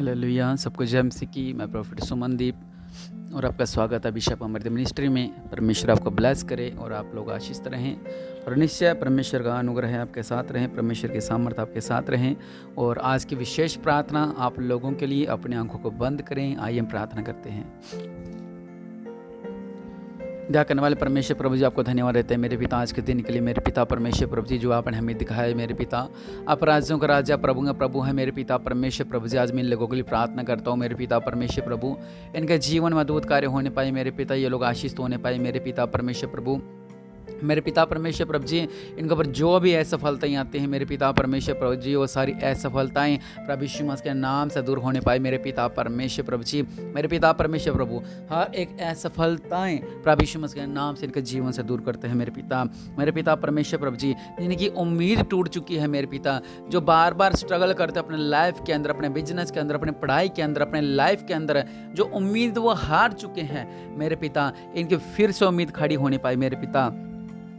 Hallelujah. सबको जय मसीह की। मैं प्रॉफिट सुमनदीप और आपका स्वागत है बिशप अमृत मिनिस्ट्री में। परमेश्वर आपको ब्लेस करे और आप लोग आशीषित रहें और निश्चय परमेश्वर का अनुग्रह आपके साथ रहें, परमेश्वर के सामर्थ्य आपके साथ रहें। और आज की विशेष प्रार्थना आप लोगों के लिए, अपनी आंखों को बंद करें। आइए हम प्रार्थना करते हैं। दया करने वाले परमेश्वर प्रभु जी, आपको धन्यवाद देते हैं मेरे पिता, आज के दिन के लिए। मेरे पिता परमेश्वर प्रभु जी, जो आपने हमें दिखाया है मेरे पिता, आप राज्यों का राजा, प्रभु का प्रभु है मेरे पिता परमेश्वर प्रभु जी। आज मैं इन लोगों के लिए प्रार्थना करता हूँ मेरे पिता परमेश्वर प्रभु, इनके जीवन में अद्भुत कार्य होने पाए मेरे पिता, ये लोग आशीष होने पाए मेरे पिता परमेश्वर प्रभु। मेरे पिता परमेश्वर प्रभु जी, इनके ऊपर जो भी असफलताएं आती हैं मेरे पिता परमेश्वर प्रभु जी, वो सारी असफलताएं प्रभु यीशु मसीह के नाम से दूर होने पाए मेरे पिता परमेश्वर प्रभु जी। मेरे पिता परमेश्वर प्रभु, हर एक असफलताएं प्रभु यीशु मसीह के नाम से इनके जीवन से दूर करते हैं मेरे पिता परमेश्वर प्रभु जी। जिनकी उम्मीद टूट चुकी है मेरे पिता, जो बार बार स्ट्रगल करते हैं अपने लाइफ के अंदर, अपने बिजनेस के अंदर, अपने पढ़ाई के अंदर, अपने लाइफ के अंदर, जो उम्मीद वो हार चुके हैं मेरे पिता, इनकी फिर से उम्मीद खड़ी होने पाई मेरे पिता।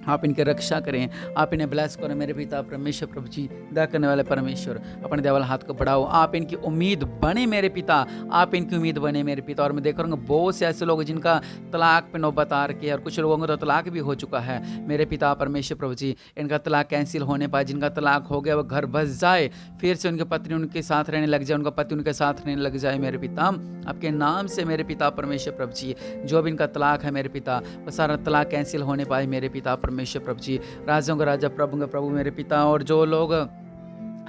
आप इनकी रक्षा करें, आप इन्हें ब्लेस करें मेरे पिता परमेश्वर प्रभु जी। दया करने वाले परमेश्वर, अपने दया वाले हाथ को बढ़ाओ, आप इनकी उम्मीद बने मेरे पिता, आप इनकी उम्मीद बने मेरे पिता। और मैं देख रहा हूँ बहुत से ऐसे लोग जिनका तलाक पे नौबत आ रखी है, और कुछ लोगों को तो तलाक भी हो चुका है मेरे पिता परमेश्वर प्रभु जी। इनका तलाक कैंसिल होने पाए, जिनका तलाक हो गया वो घर बस जाए, फिर से उनके पत्नी उनके साथ रहने लग जाए, उनका पति उनके साथ रहने लग जाए मेरे पिता, आपके नाम से मेरे पिता परमेश्वर प्रभु जी। जो भी इनका तलाक है मेरे पिता, वो सारा तलाक कैंसिल होने पाए मेरे पिता परमेश्वर प्रभु जी। राजों का राजा, प्रभु का प्रभु मेरे पिता। और जो लोग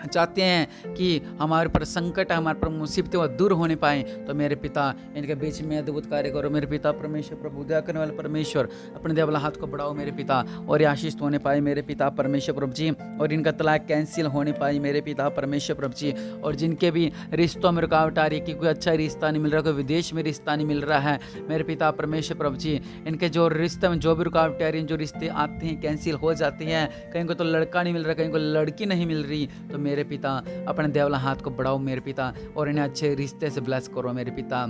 चाहते हैं कि हमारे पर संकट, हमारे पर मुसीबतें वो दूर होने पाएँ, तो मेरे पिता इनके बीच में अद्भुत कार्य करो मेरे पिता परमेश्वर प्रभु। दया करने वाले परमेश्वर, अपने दया वाला हाथ को बढ़ाओ मेरे पिता, और ये आशीष होने पाए मेरे पिता परमेश्वर प्रभु जी, और इनका तलाक कैंसिल होने पाए मेरे पिता परमेश्वर प्रभु जी। और जिनके भी रिश्तों में रुकावट आ रही है कि कोई अच्छा रिश्ता नहीं मिल रहा, कोई विदेश में रिश्ता नहीं मिल रहा है मेरे पिता परमेश्वर प्रभु जी, इनके जो रिश्ते में जो भी रुकावट आ रही है, जो रिश्ते आते हैं कैंसिल हो जाते हैं, कहीं को तो लड़का नहीं मिल रहा, कहीं को लड़की नहीं मिल रही, तो मेरे पिता अपने दया वाला हाथ को बढ़ाओ मेरे पिता, और इन्हें अच्छे रिश्ते से ब्लेस करो मेरे पिता।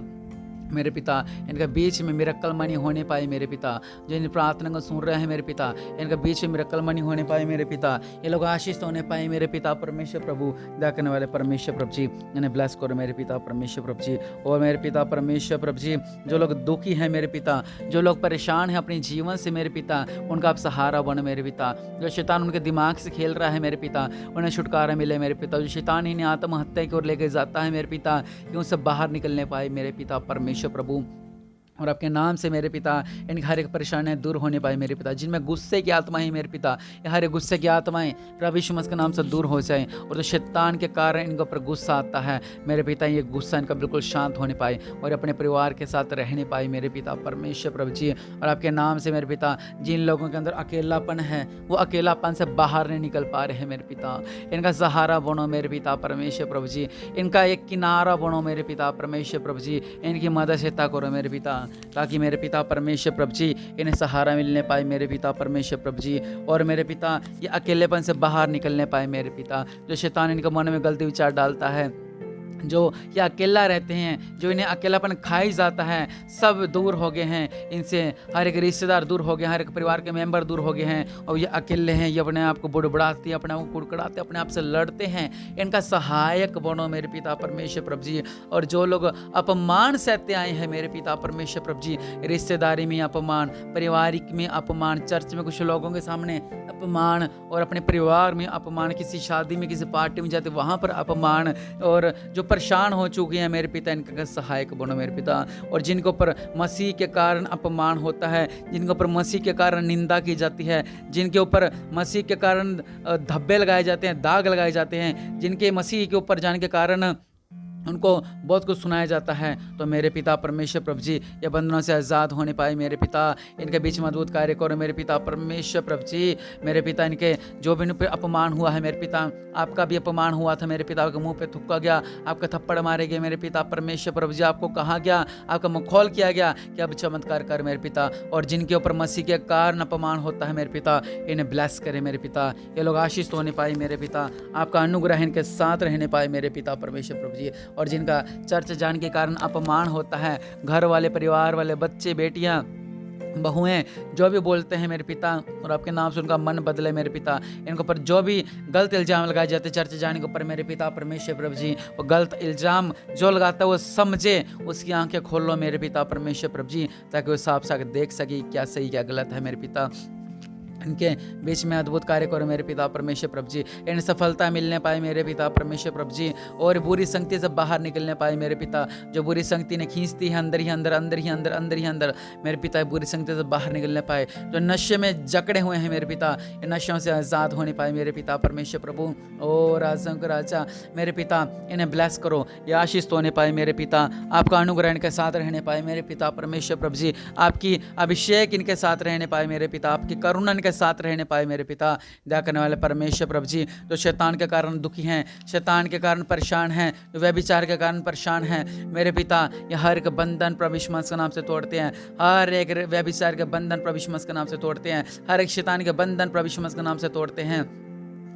मेरे पिता इनके बीच में मिरेकल मनी होने पाए मेरे पिता, जो इन प्रार्थना को सुन रहे हैं मेरे पिता, इनके बीच में मिरेकल मनी होने पाए मेरे पिता, ये लोग आशीष होने पाए मेरे पिता परमेश्वर प्रभु। दया करने वाले परमेश्वर प्रभु जी, इन्हें ब्लेस करो मेरे पिता परमेश्वर प्रभु जी। और मेरे पिता परमेश्वर प्रभु जी, जो लोग दुखी हैं मेरे पिता, जो लोग परेशान हैं अपने जीवन से मेरे पिता, उनका आप सहारा बनो मेरे पिता। जो शैतान उनके दिमाग से खेल रहा है मेरे पिता, उन्हें छुटकारा मिले मेरे पिता। जो शैतान इन्हें आत्महत्या की ओर लेके जाता है मेरे पिता, कि उनसे बाहर निकलने पाए मेरे पिता परमेश्वर प्रभु। और आपके नाम से मेरे पिता इनकी हर एक परेशानियां दूर होने पाए मेरे पिता। जिनमें गुस्से की आत्माएं मेरे पिता, ये हर एक गुस्से की आत्माएं प्रभु यीशु मसीह के नाम से दूर हो जाएं, और जो शैतान के कारण इनके ऊपर गुस्सा आता है मेरे पिता, ये गुस्सा इनका बिल्कुल शांत होने पाए, और अपने परिवार के साथ रहने पाए मेरे पिता परमेश्वर प्रभु जी। और आपके नाम से मेरे पिता, जिन लोगों के अंदर अकेलापन है, वो अकेलापन से बाहर नहीं निकल पा रहे हैं मेरे पिता, इनका सहारा बनो मेरे पिता परमेश्वर प्रभु जी, इनका एक किनारा बनो मेरे पिता परमेश्वर प्रभु जी, इनकी मदद सहायता करो मेरे पिता, ताकि मेरे पिता परमेश्वर प्रभु जी इन्हें सहारा मिलने पाए मेरे पिता परमेश्वर प्रभु जी। और मेरे पिता ये अकेलेपन से बाहर निकलने पाए मेरे पिता। जो शैतान इनके मन में गलती विचार डालता है, जो ये अकेला रहते हैं, जो इन्हें अकेलापन खाई जाता है, सब दूर हो गए हैं इनसे। हर एक रिश्तेदार दूर हो गए, हर एक परिवार के मेंबर दूर हो गए हैं, और ये अकेले हैं। ये अपने आप को बुड़बुड़ाते हैं, अपने आप को कुड़कुड़ाते, अपने आप से लड़ते हैं। इनका सहायक बनो मेरे पिता परमेश्वर प्रभु जी। और जो लोग अपमान सहते आए हैं मेरे पिता परमेश्वर प्रभु जी, रिश्तेदारी में अपमान, पारिवारिक में अपमान, चर्च में कुछ लोगों के सामने अपमान, और अपने परिवार में अपमान, किसी शादी में किसी पार्टी में जाते वहाँ पर अपमान, और जो परेशान हो चुके हैं मेरे पिता, इनका सहायक बनो मेरे पिता। और जिनके ऊपर मसीह के कारण अपमान होता है, जिनके ऊपर मसीह के कारण निंदा की जाती है, जिनके ऊपर मसीह के कारण धब्बे लगाए जाते हैं, दाग लगाए जाते हैं, जिनके मसीह के ऊपर जाने के कारण उनको बहुत कुछ सुनाया जाता है, तो मेरे पिता परमेश्वर प्रभु जी ये बंधनों से आज़ाद होने पाए मेरे पिता। इनके बीच में अद्भुत कार्य करो मेरे पिता परमेश्वर प्रभु जी। मेरे पिता इनके जो भी इन पे अपमान हुआ है मेरे पिता, आपका भी अपमान हुआ था मेरे पिता, आपके मुंह पे थुक्का गया, आपका थप्पड़ मारे गए मेरे पिता परमेश्वर प्रभु जी। आपको कहा गया, आपका मखौल किया गया कि अब चमत्कार कर मेरे पिता। और जिनके ऊपर मसीह के कारण अपमान होता है मेरे पिता, इन्हें ब्लेस करे मेरे पिता। ये लोग आशीष होने पाए मेरे पिता, आपका अनुग्रह इनके साथ रहने पाए मेरे पिता परमेश्वर प्रभु जी। और जिनका चर्च जाने के कारण अपमान होता है, घर वाले, परिवार वाले, बच्चे, बेटियां, बहुएं जो भी बोलते हैं मेरे पिता और आपके नाम से उनका मन बदले मेरे पिता, इनके ऊपर जो भी गलत इल्ज़ाम लगाए जाते चर्च जाने के ऊपर मेरे पिता परमेश्वर प्रभु जी, वो गलत इल्ज़ाम जो लगाता है वो समझे, उसकी आंखें खोल लो मेरे पिता परमेश्वर प्रभु जी, ताकि वो साफ साफ देख सके क्या सही क्या गलत है मेरे पिता। इनके बीच में अद्भुत कार्य करो मेरे पिता परमेश्वर प्रभु जी, इन सफलता मिलने पाए मेरे पिता परमेश्वर प्रभु जी, और बुरी संगति से बाहर निकलने पाए मेरे पिता। जो बुरी संगति ने खींचती है अंदर ही अंदर अंदर ही अंदर अंदर ही अंदर मेरे पिता, बुरी संगति से बाहर निकलने पाए। जो नशे में जकड़े हुए हैं मेरे पिता, इन नशों से आज़ाद होने पाए मेरे पिता परमेश्वर प्रभु। ओ राजाओं के राजा मेरे पिता, इन्हें ब्लेस करो, ये आशीष होने पाए मेरे पिता, आपका अनुग्रह इनके साथ रहने पाए मेरे पिता परमेश्वर प्रभु जी, आपकी अभिषेक इनके साथ रहने पाए मेरे पिता, आपकी करुणा इनके साथ रहने पाए मेरे पिता। दया करने वाले परमेश्वर प्रभु जी, जो शैतान के कारण दुखी हैं, शैतान के कारण परेशान हैं, जो व्यभिचार के कारण परेशान हैं मेरे पिता, ये हर एक बंधन प्रभु यीशु मसीह के नाम से तोड़ते हैं, हर एक व्यभिचार के बंधन प्रभु यीशु मसीह के नाम से तोड़ते हैं, हर एक शैतान के बंधन प्रभु यीशु मसीह के नाम से तोड़ते हैं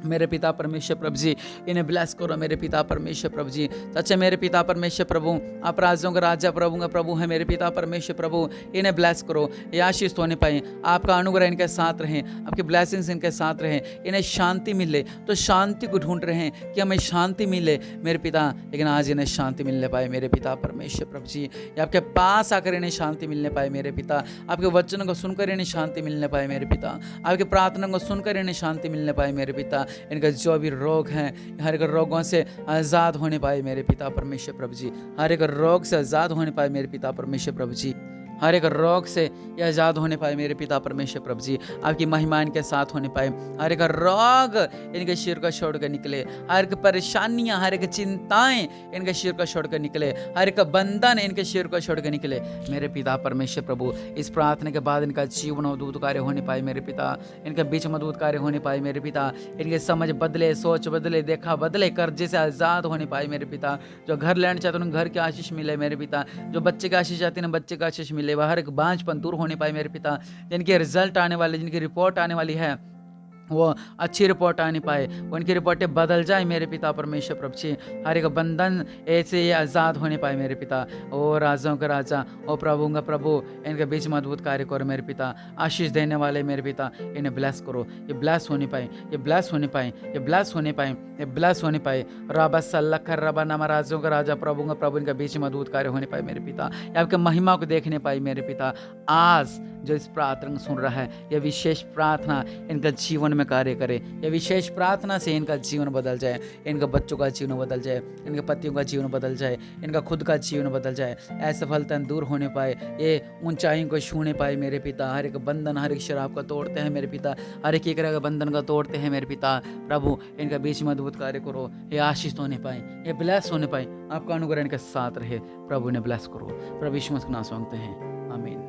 मेरे पिता परमेश्वर प्रभु जी। इन्हें ब्लेस करो मेरे पिता परमेश्वर प्रभु जी। सच्चे मेरे पिता परमेश्वर प्रभु, आप राज्यों का राजा प्रभु का प्रभु है मेरे पिता परमेश्वर प्रभु, इन्हें ब्लेस करो, ये आशीष होने पाए, आपका अनुग्रह इनके साथ रहें, आपकी ब्लेसिंग्स इनके साथ रहें, इन्हें शांति मिले। तो शांति को ढूंढ रहे हैं कि हमें शांति मिले मेरे पिता, लेकिन आज इन्हें शांति मिलने पाए मेरे पिता परमेश्वर प्रभु जी। ये आपके पास आकर इन्हें शांति मिलने पाए मेरे पिता, आपके वचनों को सुनकर इन्हें शांति मिलने पाए मेरे पिता, आपकी प्रार्थना को सुनकर इन्हें शांति मिलने पाए मेरे पिता। इनका जो भी रोग हैं, हर एक रोगों से आज़ाद होने पाए मेरे पिता परमेश्वर प्रभु जी, हर एक रोग से आज़ाद होने पाए मेरे पिता परमेश्वर प्रभु जी, हर एक रोग से ये आज़ाद होने पाए मेरे पिता परमेश्वर प्रभु जी, आपकी महिमा इनके साथ होने पाए, हर एक रोग इनके सिर को छोड़ कर निकले, हर एक परेशानियां, हर एक चिंताएं इनके सिर को छोड़ कर निकले, हर एक बंधन इनके सिर को छोड़ कर निकले मेरे पिता परमेश्वर प्रभु। इस प्रार्थना के बाद इनका जीवन अद्भुत कार्य होने पाए मेरे पिता, इनके बीच में अद्भुत कार्य होने पाए मेरे पिता, इनके समझ बदले, सोच बदले, देखा बदले, कर्जे से आज़ाद होने पाए मेरे पिता। जो घर लेना चाहते हैं उन्हें घर की आशीष मिले मेरे पिता, जो बच्चे की आशीष चाहते हैं बच्चे की आशीष मिले, हर एक बांझपन दूर होने पाए मेरे पिता, जिनके रिजल्ट आने वाले, जिनकी रिपोर्ट आने वाली है वो अच्छी रिपोर्ट आने पाए, उनकी रिपोर्टें बदल जाए मेरे पिता परमेश्वर प्रभु जी, हर एक बंधन ऐसे ये आज़ाद होने पाए मेरे पिता। ओ राजाओं का राजा, ओ प्रभु का प्रभु, इनके बीच में अद्भुत कार्य करो मेरे पिता, आशीष देने वाले मेरे पिता, इन्हें ब्लेस करो, ये ब्लेस होने पाए, ये ब्लेस होने पाए, ये ब्लेस होने पाए, ये ब्लेस होने पाए। रबा सल्लखर रबा नामा, राजाओं का राजा प्रभु का प्रभु, इनके बीच में अद्भुत कार्य होने पाए मेरे पिता, आपके महिमा को देखने पाए मेरे पिता। आज जो इस प्रार्थना सुन रहा है, यह विशेष प्रार्थना इनका जीवन में कार्य करे, यह विशेष प्रार्थना से इनका जीवन बदल जाए, इनके बच्चों का जीवन बदल जाए, इनके पतियों का जीवन बदल जाए, इनका खुद का जीवन बदल जाए, असफलता दूर होने पाए, ये ऊंचाइयों को छूने पाए मेरे पिता। हर एक बंधन, हर एक शराब का तोड़ते हैं मेरे पिता, हर एक का बंधन का तोड़ते हैं मेरे पिता। प्रभु इनका बीच में अद्भुत कार्य करो, ये आशीष होने पाए, ये ब्लेस होने पाए, आपका अनुग्रह इनके साथ रहे। प्रभु ने ब्लेस करो, प्रभु यीशु मसीह के नाम से मांगते हैं, आमीन।